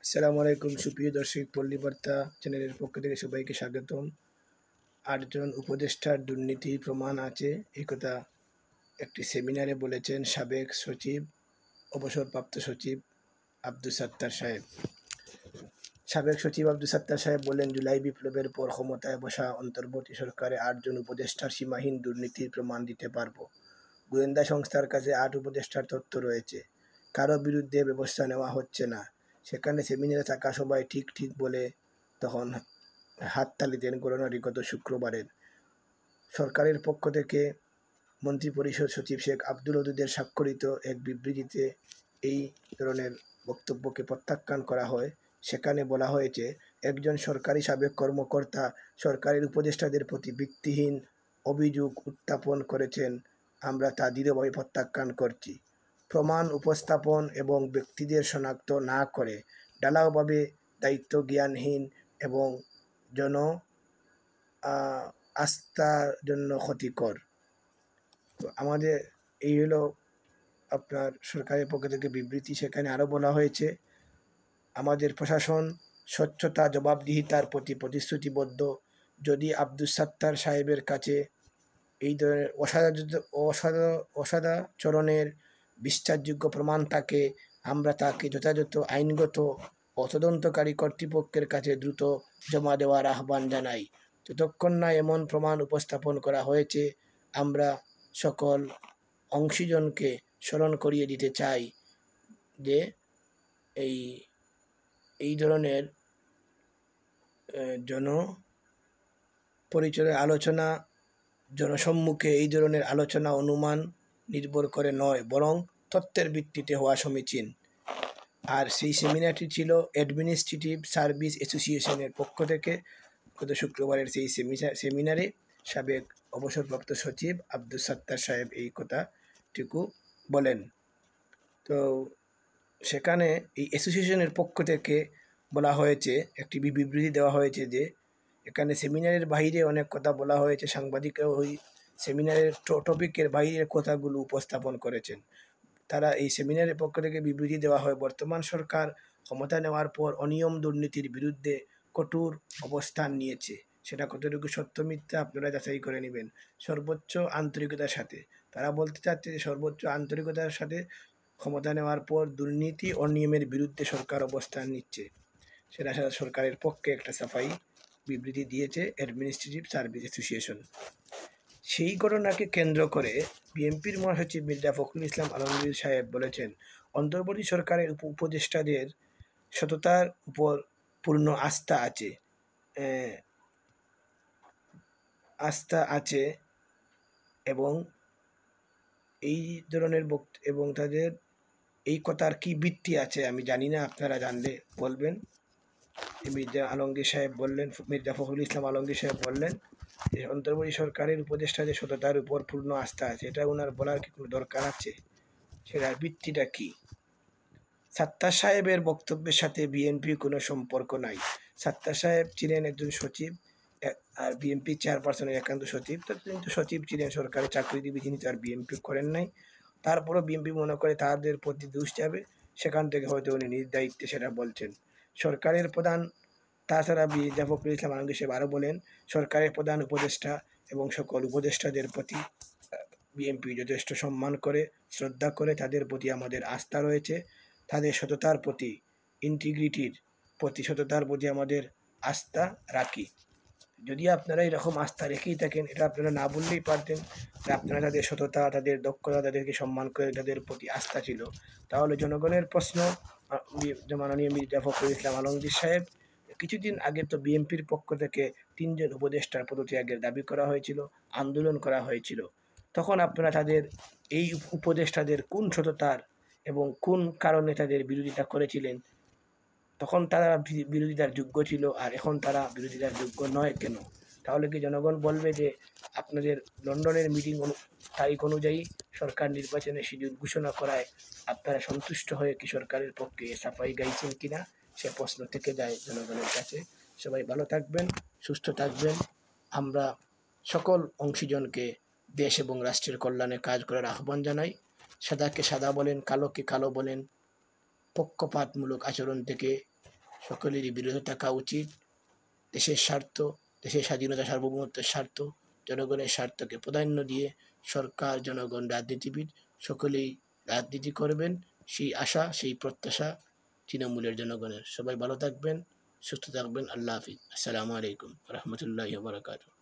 আসসালামু আলাইকুম সুপ্রিয় দর্শক, পল্লী বার্তা চ্যানেলের পক্ষ থেকে সবাইকে স্বাগতম। ৮ জন উপদেষ্টার দুর্নীতির প্রমাণ আছে, এই কথা একটি সেমিনারে বলেছেন সাবেক সচিব, অবসরপ্রাপ্ত সচিব আব্দুস সাত্তার সাহেব। সাবেক সচিব আব্দুস সাত্তার সাহেব বলেন, জুলাই বিপ্লবের পর ক্ষমতায় বসা অন্তর্বর্তী সরকারে ৮ জন উপদেষ্টার সীমাহীন দুর্নীতির প্রমাণ দিতে পারব। গোয়েন্দা সংস্থার কাছে ৮ উপদেষ্টার তথ্য রয়েছে, কারো বিরুদ্ধে ব্যবস্থা নেওয়া হচ্ছে না। সেখানে সেমিনারে থাকা সবাই ঠিক ঠিক বলে তখন হাততালি দেন ঘটনাটি গত শুক্রবারের। সরকারের পক্ষ থেকে মন্ত্রিপরিষদ সচিব শেখ আব্দুল ওদুদের স্বাক্ষরিত এক বিবৃতিতে এই ধরনের বক্তব্যকে প্রত্যাখ্যান করা হয়। সেখানে বলা হয়েছে, একজন সরকারি সাবেক কর্মকর্তা সরকারের উপদেষ্টাদের প্রতি ভিত্তিহীন অভিযোগ উত্থাপন করেছেন, আমরা তা দৃঢ়ভাবে প্রত্যাখ্যান করছি। প্রমাণ উপস্থাপন এবং ব্যক্তিদের শনাক্ত না করে ঢালাওভাবে দায়িত্ব জ্ঞানহীন এবং জন আস্থার জন্য ক্ষতিকর। তো আমাদের এই হলো আপনার সরকারের পক্ষ থেকে বিবৃতি। সেখানে আরও বলা হয়েছে, আমাদের প্রশাসন স্বচ্ছতা জবাবদিহিতার প্রতি প্রতিশ্রুতিবদ্ধ। যদি আব্দুস সাত্তার সাহেবের কাছে এই ধরনের অসদাচরণের বিশ্বাসযোগ্য প্রমাণ থাকে, আমরা তাকে যথাযথ আইনগত ও তদন্তকারী কর্তৃপক্ষের কাছে দ্রুত জমা দেওয়ার আহ্বান জানাই। যতক্ষণ না এমন প্রমাণ উপস্থাপন করা হয়েছে, আমরা সকল অংশীজনকে স্মরণ করিয়ে দিতে চাই যে এই ধরনের জনপরিচয় আলোচনা, জনসম্মুখে এই ধরনের আলোচনা অনুমান নির্ভর করে নয়, বরং তথ্যের ভিত্তিতে হওয়া সমীচীন। আর সেই সেমিনারটি ছিল অ্যাডমিনিস্ট্রেটিভ সার্ভিস অ্যাসোসিয়েশনের পক্ষ থেকে। গত শুক্রবারের সেই সেমিনারে সাবেক অবসরপ্রাপ্ত সচিব আব্দুস সাত্তার সাহেব এই কথাটুকু বলেন। তো সেখানে এই অ্যাসোসিয়েশনের পক্ষ থেকে বলা হয়েছে, একটি বিবৃতি দেওয়া হয়েছে যে এখানে সেমিনারের বাইরে অনেক কথা বলা হয়েছে, সাংবাদিকরা ওই সেমিনারের টপিকের বাইরের কথাগুলো উপস্থাপন করেছেন। তারা এই সেমিনারের পক্ষ থেকে বিবৃতি দেওয়া হয়, বর্তমান সরকার ক্ষমতা নেওয়ার পর অনিয়ম দুর্নীতির বিরুদ্ধে কঠোর অবস্থান নিয়েছে। সেটা কতটুকু সত্য মিথ্যা আপনারা যাচাই করে নেবেন সর্বোচ্চ আন্তরিকতার সাথে। তারা বলতে চাচ্ছে যে সর্বোচ্চ আন্তরিকতার সাথে ক্ষমতা নেওয়ার পর দুর্নীতি অনিয়মের বিরুদ্ধে সরকার অবস্থান নিচ্ছে। সেটা সরকারের পক্ষে একটা সাফাই বিবৃতি দিয়েছে অ্যাডমিনিস্ট্রেটিভ সার্ভিস অ্যাসোসিয়েশন। সেই ঘটনাকে কেন্দ্র করে বিএনপির মহাসচিব মির্জা ফখরুল ইসলাম আলমগীর সাহেব বলেছেন, অন্তর্বর্তী সরকারের উপদেষ্টাদের সততার উপর পূর্ণ আস্থা আছে এবং এই ধরনের এবং তাদের এই কথার কি ভিত্তি আছে আমি জানি না, আপনারা জানলে বলবেন। মির্জা ফখরুল ইসলাম আলমগীর সাহেব বললেন যে অন্তর্বর্তী সরকারের উপদেষ্টাদের সততার উপর পূর্ণ আস্থা আছে। এটা ওনার বলার কি কোনো দরকার আছে? সেটার ভিত্তিটা কি? সাত্তার সাহেবের বক্তব্যের সাথে বিএনপির কোনো সম্পর্ক নাই। সাত্তার সাহেব ছিলেন একজন সচিব, আর বিএনপি চেয়ারপারসনের একান্ত সচিব। তো তিনি তো সচিব ছিলেন, সরকারি চাকরিজীবী, তিনি তো আর বিএনপি করেন নাই। তারপরও বিএনপি মনে করে তাদের প্রতি দোষ যাবে, সেখান থেকে হয়তো উনি নিজ দায়িত্বে সেটা বলছেন। সরকারের প্রধান, তাছাড়া মির্জা ফখরুল ইসলাম আলমগীর সাহেব আরও বলেন, সরকারের প্রধান উপদেষ্টা এবং সকল উপদেষ্টাদের প্রতি বিএনপি যথেষ্ট সম্মান করে, শ্রদ্ধা করে, তাদের প্রতি আমাদের আস্থা রয়েছে। তাদের সততার প্রতি, ইন্টিগ্রিটির প্রতি, সততার প্রতি আমাদের আস্থা রাখি। যদি আপনারা এরকম আস্থা রেখেই থাকেন, এটা আপনারা না বললেই পারতেন যে আপনারা তাদের সততা, তাদের দক্ষতা, তাদেরকে সম্মান করে তাদের প্রতি আস্থা ছিল। তাহলে জনগণের প্রশ্ন, মাননীয় মির্জা ফখরুল ইসলাম আলমগীর সাহেব, কিছুদিন আগে তো বিএনপির পক্ষ থেকে 3 জন উপদেষ্টার পদত্যাগের দাবি করা হয়েছিল, আন্দোলন করা হয়েছিল। তখন আপনারা তাদের এই উপদেষ্টাদের কোন সততার এবং কোন কারণে তাদের বিরোধিতা করেছিলেন? তখন তারা বিরোধিতার যোগ্য ছিল, আর এখন তারা বিরোধিতার যোগ্য নয় কেন? তাহলে কি জনগণ বলবে যে আপনাদের লন্ডনের মিটিং তারিখ অনুযায়ী সরকার নির্বাচনের শিডিউল ঘোষণা করায় আপনারা সন্তুষ্ট হয়ে কি সরকারের পক্ষে সাফাই গাইছেন কিনা? সে প্রশ্ন থেকে যায় জনগণের কাছে। সবাই ভালো থাকবেন, সুস্থ থাকবেন। আমরা সকল অংশীজনকে দেশ এবং রাষ্ট্রের কল্যাণে কাজ করার আহ্বান জানাই। সাদাকে সাদা বলেন, কালোকে কালো বলেন, পক্ষপাতমূলক আচরণ থেকে সকলেরই বিরত থাকা উচিত। দেশের স্বার্থ, দেশের স্বাধীনতা সার্বভৌমত্বের স্বার্থ, জনগণের স্বার্থকে প্রাধান্য দিয়ে সরকার, জনগণ, রাজনীতিবিদ সকলেই রাজনীতি করবেন, সেই আশা, সেই প্রত্যাশা তৃণমূলের জনগণের। সবাই ভালো থাকবেন, সুস্থ থাকবেন। আল্লাহ হাফিজ। আসসালামু আলাইকুম রহমতুল্লাহি ওয়া বারাকাতুহু।